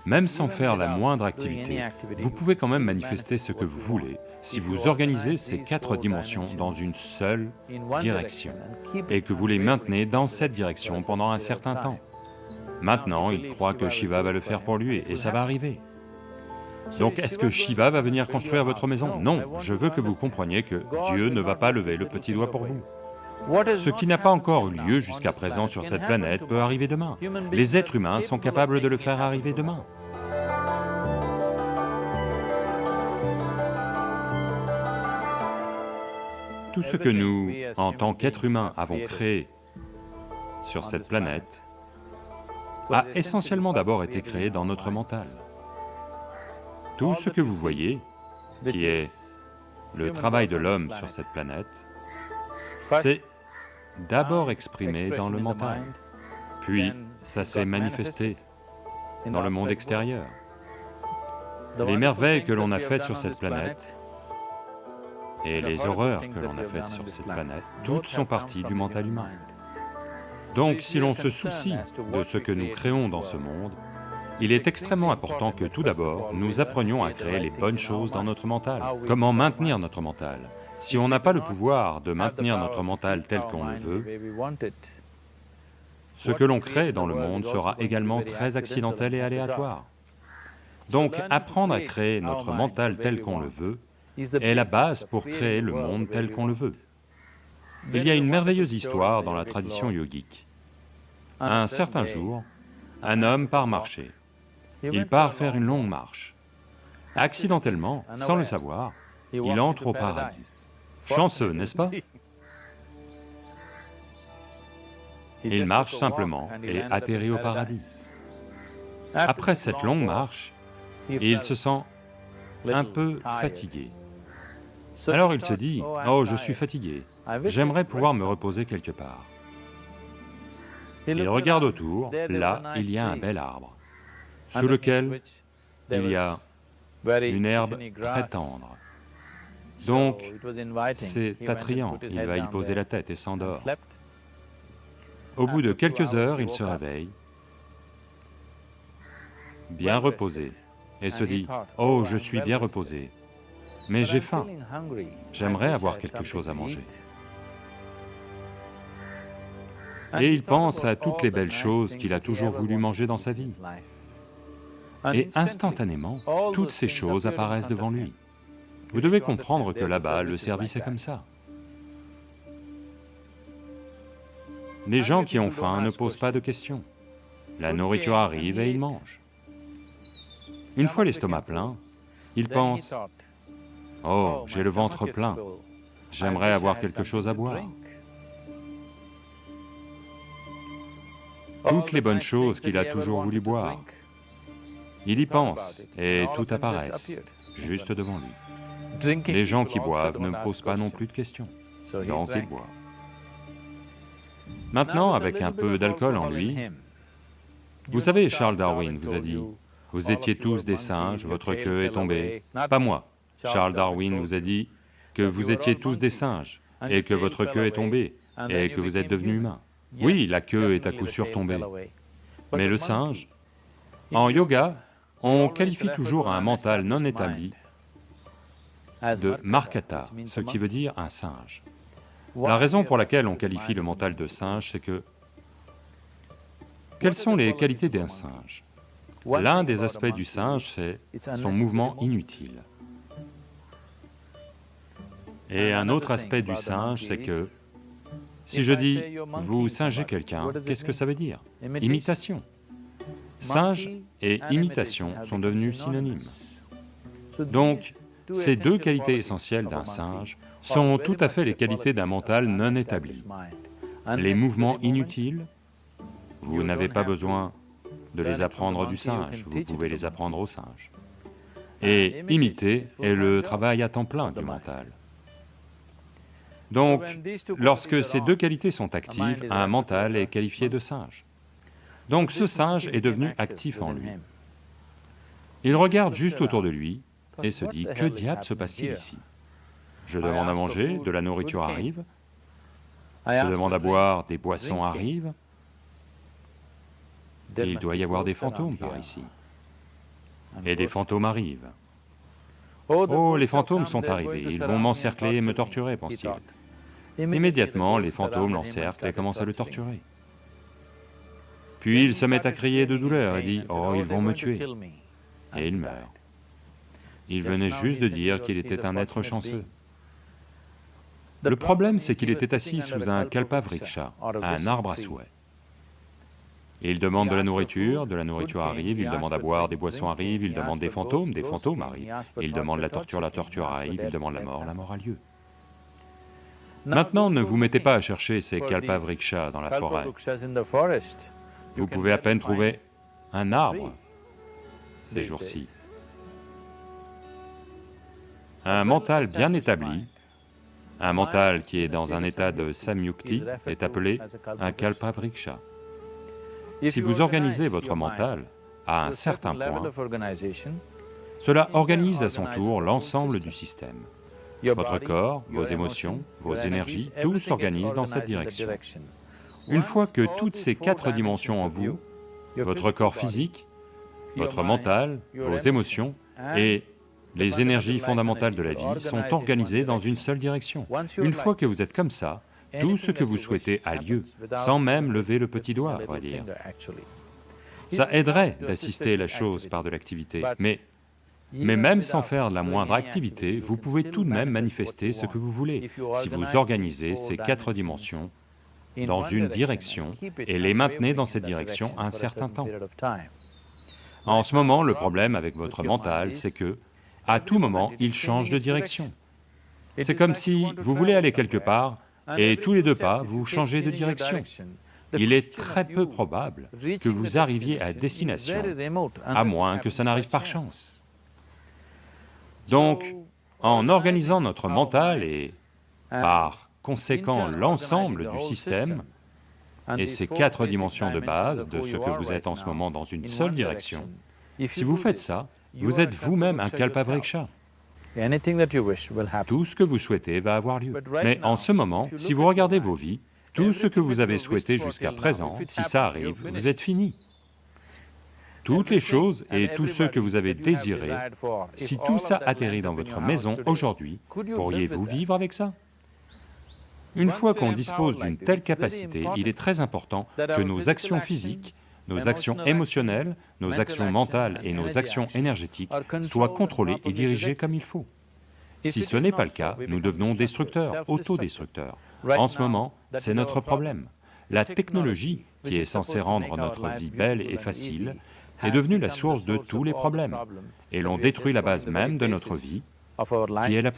Même sans faire la moindre activité, vous pouvez quand même manifester ce que vous voulez si vous organisez ces 4 dimensions dans une seule direction et que vous les maintenez dans cette direction pendant un certain temps. Maintenant, il croit que Shiva va le faire pour lui et ça va arriver. Donc est-ce que Shiva va venir construire votre maison? Non, je veux que vous compreniez que Dieu ne va pas lever le petit doigt pour vous. Ce qui n'a pas encore eu lieu jusqu'à présent sur cette planète peut arriver demain. Les êtres humains sont capables de le faire arriver demain. Tout ce que nous, en tant qu'êtres humains, avons créé sur cette planète a essentiellement d'abord été créé dans notre mental. Tout ce que vous voyez, qui est le travail de l'homme sur cette planète, c'est d'abord exprimé dans le mental, puis ça s'est manifesté dans le monde extérieur. Les merveilles que l'on a faites sur cette planète et les horreurs que l'on a faites sur cette planète, toutes sont parties du mental humain. Donc si l'on se soucie de ce que nous créons dans ce monde, il est extrêmement important que tout d'abord, nous apprenions à créer les bonnes choses dans notre mental. Comment maintenir notre mental? Si on n'a pas le pouvoir de maintenir notre mental tel qu'on le veut, ce que l'on crée dans le monde sera également très accidentel et aléatoire. Donc apprendre à créer notre mental tel qu'on le veut est la base pour créer le monde tel qu'on le veut. Il y a une merveilleuse histoire dans la tradition yogique. Un certain jour, un homme part marcher. Il part faire une longue marche. Accidentellement, sans le savoir, il entre au paradis. Chanceux, n'est-ce pas? Il marche simplement et atterrit au paradis. Après cette longue marche, il se sent un peu fatigué. Alors il se dit, « Oh, je suis fatigué, j'aimerais pouvoir me reposer quelque part. » Il regarde autour, là, il y a un bel arbre, sous lequel il y a une herbe très tendre. Donc, c'est attrayant, il va y poser la tête et s'endort. Au bout de quelques heures, il se réveille, bien reposé, et se dit, « Oh, je suis bien reposé, mais j'ai faim, j'aimerais avoir quelque chose à manger. » Et il pense à toutes les belles choses qu'il a toujours voulu manger dans sa vie. Et instantanément, toutes ces choses apparaissent devant lui. Vous devez comprendre que là-bas, le service est comme ça. Les gens qui ont faim ne posent pas de questions. La nourriture arrive et ils mangent. Une fois l'estomac plein, ils pensent, « Oh, j'ai le ventre plein, j'aimerais avoir quelque chose à boire. » Toutes les bonnes choses qu'il a toujours voulu boire, il y pense et tout apparaissent, juste devant lui. Les gens qui boivent ne posent pas non plus de questions, donc ils boivent. Maintenant, avec un peu d'alcool en lui, vous savez, Charles Darwin vous a dit, « Vous étiez tous des singes, votre queue est tombée. » Pas moi. Charles Darwin vous a dit que vous étiez tous des singes, et que votre queue est tombée, et que vous êtes devenus humains. Oui, la queue est à coup sûr tombée. Mais le singe, en yoga, on qualifie toujours un mental non établi de markata, ce qui veut dire un singe. La raison pour laquelle on qualifie le mental de singe, c'est que... Quelles sont les qualités d'un singe? L'un des aspects du singe, c'est son mouvement inutile. Et un autre aspect du singe, c'est que, si je dis « vous singez quelqu'un », qu'est-ce que ça veut dire? Imitation. Singe et imitation sont devenus synonymes. Donc, ces deux qualités essentielles d'un singe sont tout à fait les qualités d'un mental non établi. Les mouvements inutiles, vous n'avez pas besoin de les apprendre du singe, vous pouvez les apprendre au singe. Et imiter est le travail à temps plein du mental. Donc, lorsque ces deux qualités sont actives, un mental est qualifié de singe. Donc ce singe est devenu actif en lui. Il regarde juste autour de lui et se dit, que diable se passe-t-il ici? Je demande à manger, de la nourriture arrive, je demande à boire, des boissons arrivent, et il doit y avoir des fantômes par ici. et des fantômes arrivent. Oh, les fantômes sont arrivés, ils vont m'encercler et me torturer, pense-t-il. Immédiatement, les fantômes l'encerclent et commencent à le torturer. Puis il se met à crier de douleur et dit, « Oh, ils vont me tuer !» Et il meurt. Il venait juste de dire qu'il était un être chanceux. Le problème, c'est qu'il était assis sous un kalpavriksha, un arbre à souhait. Il demande de la nourriture arrive, il demande à boire, des boissons arrivent, il demande des fantômes arrivent, il demande la torture arrive, il demande la mort a lieu. Maintenant, ne vous mettez pas à chercher ces kalpavriksha dans la forêt. Vous pouvez à peine trouver un arbre ces jours-ci. Un mental bien établi, un mental qui est dans un état de samyukti est appelé un kalpavriksha. Si vous organisez votre mental à un certain point, cela organise à son tour l'ensemble du système. Votre corps, vos émotions, vos énergies, tout s'organise dans cette direction. Une fois que toutes ces 4 dimensions en vous, votre corps physique, votre mental, vos émotions et les énergies fondamentales de la vie sont organisées dans une seule direction. Une fois que vous êtes comme ça, tout ce que vous souhaitez a lieu, sans même lever le petit doigt, à vrai dire. Ça aiderait d'assister la chose par de l'activité, mais même sans faire de la moindre activité, vous pouvez tout de même manifester ce que vous voulez, si vous organisez ces 4 dimensions dans une direction et les maintenez dans cette direction un certain temps. En ce moment, le problème avec votre mental, c'est que, à tout moment, il change de direction. C'est comme si vous voulez aller quelque part, et tous les 2 pas, vous changez de direction. Il est très peu probable que vous arriviez à destination, à moins que ça n'arrive par chance. Donc, en organisant notre mental et, par conséquent, l'ensemble du système, et ces 4 dimensions de base de ce que vous êtes en ce moment dans une seule direction, si vous faites ça, vous êtes vous-même un kalpavriksha. Tout ce que vous souhaitez va avoir lieu. Mais en ce moment, si vous regardez vos vies, tout ce que vous avez souhaité jusqu'à présent, si ça arrive, vous êtes fini. Toutes les choses et tous ceux que vous avez désirés, si tout ça atterrit dans votre maison aujourd'hui, pourriez-vous vivre avec ça? Une fois qu'on dispose d'une telle capacité, il est très important que nos actions physiques, nos actions émotionnelles, nos actions mentales et nos actions énergétiques soient contrôlées et dirigées comme il faut. Si ce n'est pas le cas, nous devenons destructeurs, autodestructeurs. En ce moment, c'est notre problème. La technologie, qui est censée rendre notre vie belle et facile, est devenue la source de tous les problèmes, et l'on détruit la base même de notre vie, qui est la